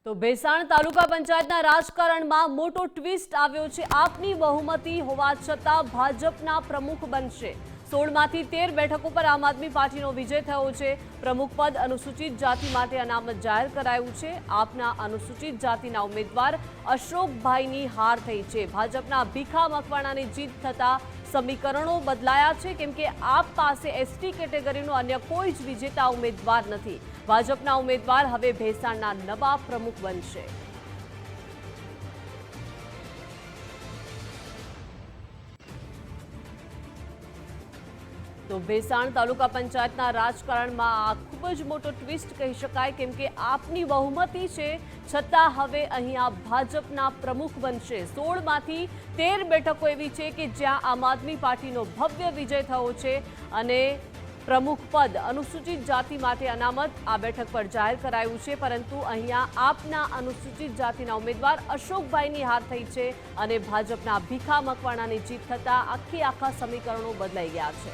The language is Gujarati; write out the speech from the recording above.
તો ભેસાણ તાલુકા પંચાયતના રાજકારણમાં મોટો ટ્વિસ્ટ આવ્યો છે। આપની બહુમતી હોવા છતાં ભાજપના પ્રમુખ બનશે। 16માંથી 13 બેઠકો પર આમ આદમી પાર્ટીનો વિજય થયો છે। પ્રમુખ પદ અનુસૂચિત જાતિ માટે અનામત જાહેર કરાયું છે। આપના અનુસૂચિત જાતિના ઉમેદવાર અશોકભાઈની હાર થઈ છે। ભાજપના ભીખા મકવાણાની જીત થતા સમીકરણો બદલાયા છે, કેમ કે આપ પાસે એસટી કેટેગરીનો અન્ય કોઈ જ વિજેતા ઉમેદવાર નથી। ભાજપના ઉમેદવાર હવે ભેસાણના નવા પ્રમુખ બનશે। તો ભેસાણ તાલુકા પંચાયતના રાજકારણમાં આ ખૂબ જ મોટો ટ્વિસ્ટ કહી શકાય, કેમ કે આપની બહુમતી છે છતાં હવે અહીંયા ભાજપના પ્રમુખ બનશે। 16માંથી 13 બેઠકો એવી છે કે જ્યાં આમ આદમી પાર્ટીનો ભવ્ય વિજય થયો છે અને પ્રમુખ પદ અનુસૂચિત જાતિ માટે અનામત આ બેઠક પર જાહેર કરાયું છે, પરંતુ અહીંયા આપના અનુસૂચિત જાતિના ઉમેદવાર અશોકભાઈની હાર થઈ છે અને ભાજપના ભીખા મકવાણાની જીત થતાં આખા સમીકરણો બદલાઈ ગયા છે।